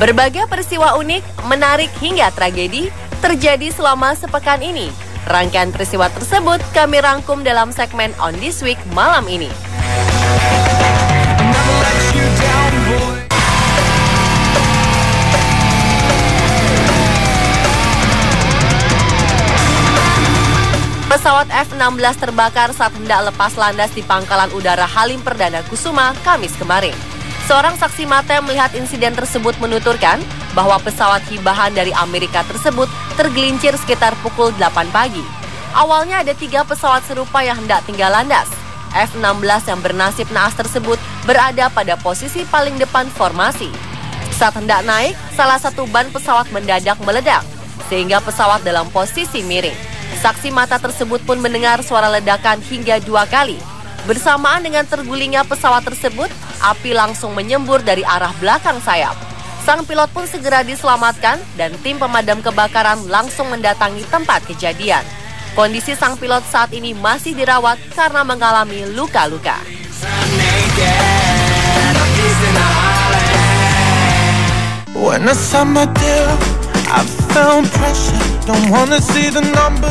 Berbagai peristiwa unik, menarik hingga tragedi terjadi selama sepekan ini. Rangkaian peristiwa tersebut kami rangkum dalam segmen On This Week malam ini. Pesawat F-16 terbakar saat hendak lepas landas di Pangkalan Udara Halim Perdana Kusuma, Kamis kemarin. Seorang saksi mata yang melihat insiden tersebut menuturkan bahwa pesawat hibahan dari Amerika tersebut tergelincir sekitar pukul 8 pagi. Awalnya ada 3 pesawat serupa yang hendak tinggal landas. F-16 yang bernasib naas tersebut berada pada posisi paling depan formasi. Saat hendak naik, salah satu ban pesawat mendadak meledak, sehingga pesawat dalam posisi miring. Saksi mata tersebut pun mendengar suara ledakan hingga 2 kali. Bersamaan dengan tergulingnya pesawat tersebut, api langsung menyembur dari arah belakang sayap. Sang pilot pun segera diselamatkan dan tim pemadam kebakaran langsung mendatangi tempat kejadian. Kondisi sang pilot saat ini masih dirawat karena mengalami luka-luka.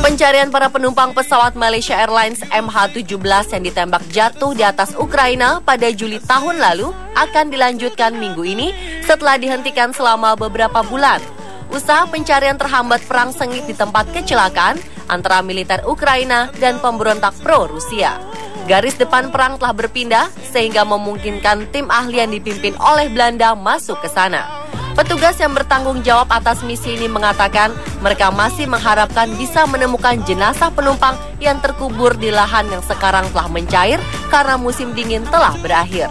Pencarian para penumpang pesawat Malaysia Airlines MH17 yang ditembak jatuh di atas Ukraina pada Juli tahun lalu akan dilanjutkan minggu ini setelah dihentikan selama beberapa bulan. Usaha pencarian terhambat perang sengit di tempat kecelakaan antara militer Ukraina dan pemberontak pro-Rusia. Garis depan perang telah berpindah sehingga memungkinkan tim ahli yang dipimpin oleh Belanda masuk ke sana. Petugas yang bertanggung jawab atas misi ini mengatakan mereka masih mengharapkan bisa menemukan jenazah penumpang yang terkubur di lahan yang sekarang telah mencair karena musim dingin telah berakhir.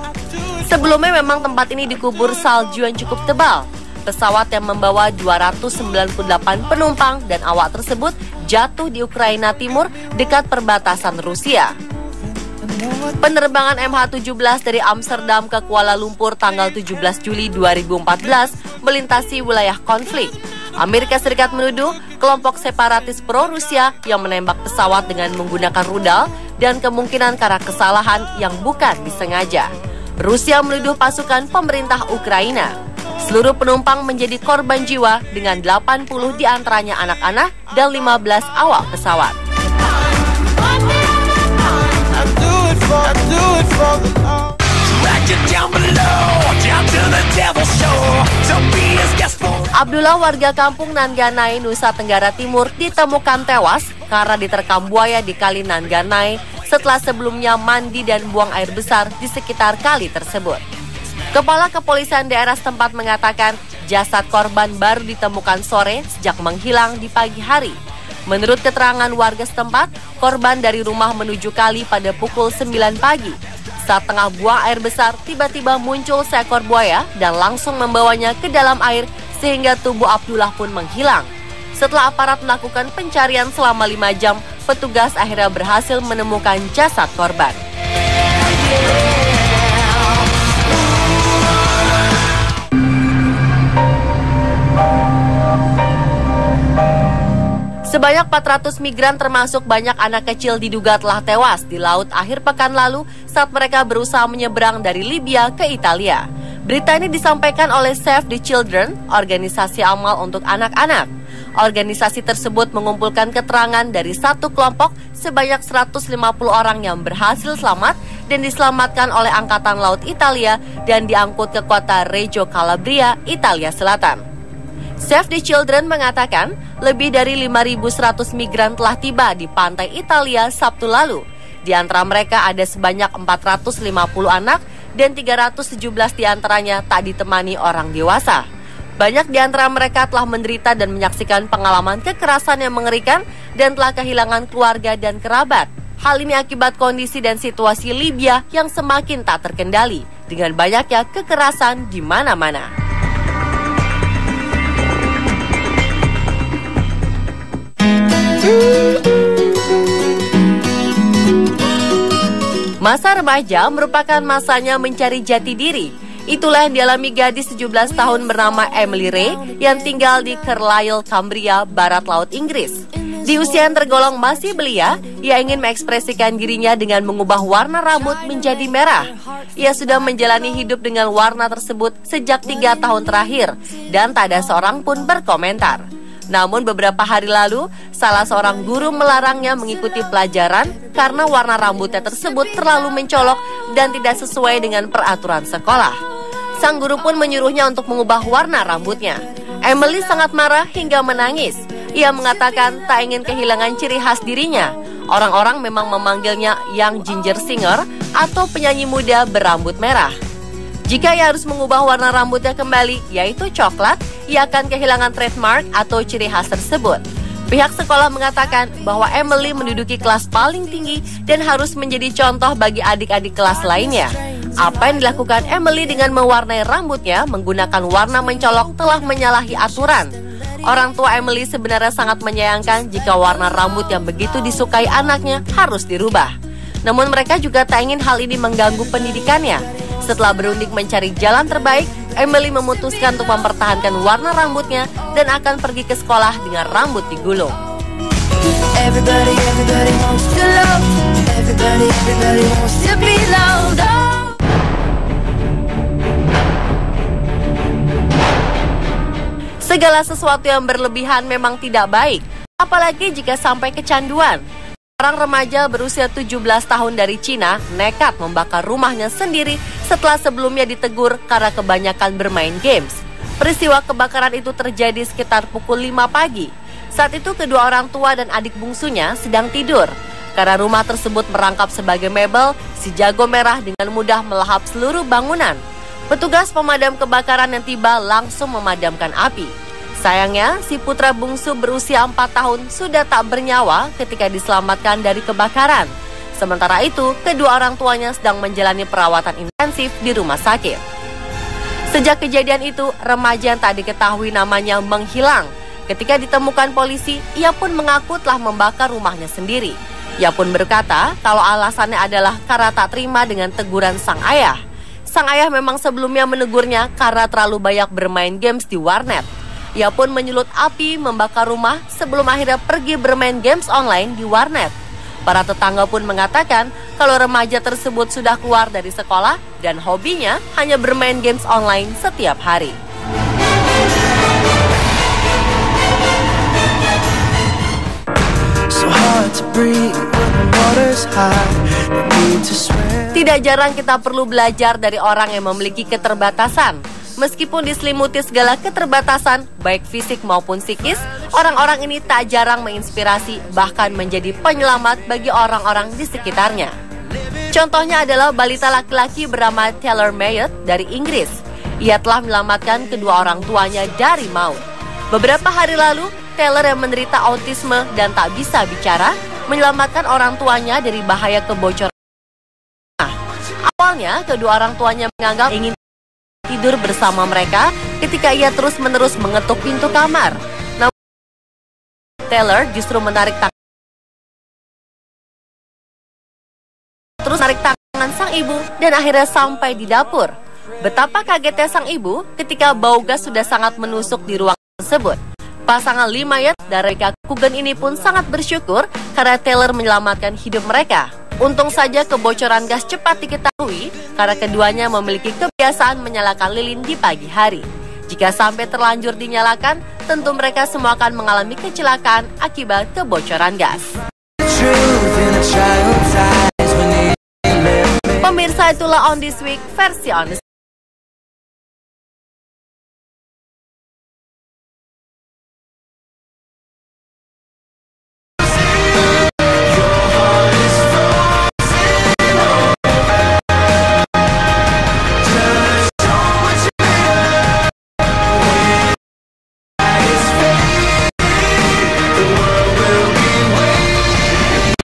Sebelumnya memang tempat ini dikubur salju yang cukup tebal. Pesawat yang membawa 298 penumpang dan awak tersebut jatuh di Ukraina Timur dekat perbatasan Rusia. Penerbangan MH17 dari Amsterdam ke Kuala Lumpur tanggal 17 Juli 2014 melintasi wilayah konflik. Amerika Serikat menuduh kelompok separatis pro-Rusia yang menembak pesawat dengan menggunakan rudal dan kemungkinan karena kesalahan yang bukan disengaja. Rusia menuduh pasukan pemerintah Ukraina. Seluruh penumpang menjadi korban jiwa dengan 80 diantaranya anak-anak dan 15 awak pesawat. Abdullah warga kampung Nanganai, Nusa Tenggara Timur ditemukan tewas karena diterkam buaya di kali Nanganai setelah sebelumnya mandi dan buang air besar di sekitar kali tersebut. Kepala Kepolisian daerah setempat mengatakan jasad korban baru ditemukan sore sejak menghilang di pagi hari. Menurut keterangan warga setempat, korban dari rumah menuju kali pada pukul 9 pagi. Saat tengah buang air besar, tiba-tiba muncul seekor buaya dan langsung membawanya ke dalam air sehingga tubuh Abdullah pun menghilang. Setelah aparat melakukan pencarian selama 5 jam, petugas akhirnya berhasil menemukan jasad korban. Sebanyak 400 migran termasuk banyak anak kecil diduga telah tewas di laut akhir pekan lalu saat mereka berusaha menyeberang dari Libya ke Italia. Berita ini disampaikan oleh Save the Children, organisasi amal untuk anak-anak. Organisasi tersebut mengumpulkan keterangan dari satu kelompok sebanyak 150 orang yang berhasil selamat dan diselamatkan oleh Angkatan Laut Italia dan diangkut ke kota Reggio Calabria, Italia Selatan. Save the Children mengatakan lebih dari 5.100 migran telah tiba di pantai Italia Sabtu lalu. Di antara mereka ada sebanyak 450 anak dan 317 diantaranya tak ditemani orang dewasa. Banyak di antara mereka telah menderita dan menyaksikan pengalaman kekerasan yang mengerikan dan telah kehilangan keluarga dan kerabat. Hal ini akibat kondisi dan situasi Libya yang semakin tak terkendali dengan banyaknya kekerasan di mana-mana. Masa remaja merupakan masanya mencari jati diri. Itulah yang dialami gadis 17 tahun bernama Emily Ray yang tinggal di Carlisle, Cumbria, barat laut Inggris. Di usia yang tergolong masih belia, ia ingin mengekspresikan dirinya dengan mengubah warna rambut menjadi merah. Ia sudah menjalani hidup dengan warna tersebut sejak 3 tahun terakhir dan tak ada seorang pun berkomentar. Namun beberapa hari lalu, salah seorang guru melarangnya mengikuti pelajaran karena warna rambutnya tersebut terlalu mencolok dan tidak sesuai dengan peraturan sekolah. Sang guru pun menyuruhnya untuk mengubah warna rambutnya. Emily sangat marah hingga menangis. Ia mengatakan tak ingin kehilangan ciri khas dirinya. Orang-orang memang memanggilnya Young Ginger Singer atau penyanyi muda berambut merah. Jika ia harus mengubah warna rambutnya kembali, yaitu coklat, ia akan kehilangan trademark atau ciri khas tersebut. Pihak sekolah mengatakan bahwa Emily menduduki kelas paling tinggi dan harus menjadi contoh bagi adik-adik kelas lainnya. Apa yang dilakukan Emily dengan mewarnai rambutnya menggunakan warna mencolok telah menyalahi aturan. Orang tua Emily sebenarnya sangat menyayangkan jika warna rambut yang begitu disukai anaknya harus dirubah. Namun mereka juga tak ingin hal ini mengganggu pendidikannya. Setelah berunding mencari jalan terbaik, Emily memutuskan untuk mempertahankan warna rambutnya dan akan pergi ke sekolah dengan rambut digulung. Everybody wants to love. Everybody wants to be loved. Segala sesuatu yang berlebihan memang tidak baik, apalagi jika sampai kecanduan. Seorang remaja berusia 17 tahun dari Cina nekat membakar rumahnya sendiri setelah sebelumnya ditegur karena kebanyakan bermain games. Peristiwa kebakaran itu terjadi sekitar pukul 5 pagi. Saat itu kedua orang tua dan adik bungsunya sedang tidur. Karena rumah tersebut merangkap sebagai mebel, si jago merah dengan mudah melahap seluruh bangunan. Petugas pemadam kebakaran yang tiba langsung memadamkan api. Sayangnya, si putra bungsu berusia 4 tahun sudah tak bernyawa ketika diselamatkan dari kebakaran. Sementara itu, kedua orang tuanya sedang menjalani perawatan intensif di rumah sakit. Sejak kejadian itu, remaja yang tak diketahui namanya menghilang. Ketika ditemukan polisi, ia pun mengaku telah membakar rumahnya sendiri. Ia pun berkata kalau alasannya adalah karena tak terima dengan teguran sang ayah. Sang ayah memang sebelumnya menegurnya karena terlalu banyak bermain games di warnet. Ia pun menyulut api membakar rumah sebelum akhirnya pergi bermain games online di warnet. Para tetangga pun mengatakan kalau remaja tersebut sudah keluar dari sekolah dan hobinya hanya bermain games online setiap hari. Tidak jarang kita perlu belajar dari orang yang memiliki keterbatasan. Meskipun diselimuti segala keterbatasan, baik fisik maupun psikis, orang-orang ini tak jarang menginspirasi, bahkan menjadi penyelamat bagi orang-orang di sekitarnya. Contohnya adalah balita laki-laki bernama Taylor Mayot dari Inggris. Ia telah menyelamatkan kedua orang tuanya dari maut. Beberapa hari lalu, Taylor yang menderita autisme dan tak bisa bicara, menyelamatkan orang tuanya dari bahaya kebocoran. Awalnya, kedua orang tuanya menganggap ingin tidur bersama mereka ketika ia terus-menerus mengetuk pintu kamar. Namun Taylor justru menarik tangan sang ibu dan akhirnya sampai di dapur. Betapa kagetnya sang ibu ketika bau gas sudah sangat menusuk di ruang tersebut. Pasangan Lee Mayot dan Rebecca Coogan ini pun sangat bersyukur karena Taylor menyelamatkan hidup mereka. Untung saja kebocoran gas cepat diketahui karena keduanya memiliki kebiasaan menyalakan lilin di pagi hari. Jika sampai terlanjur dinyalakan, tentu mereka semua akan mengalami kecelakaan akibat kebocoran gas. Pemirsa, itulah On This Week versi On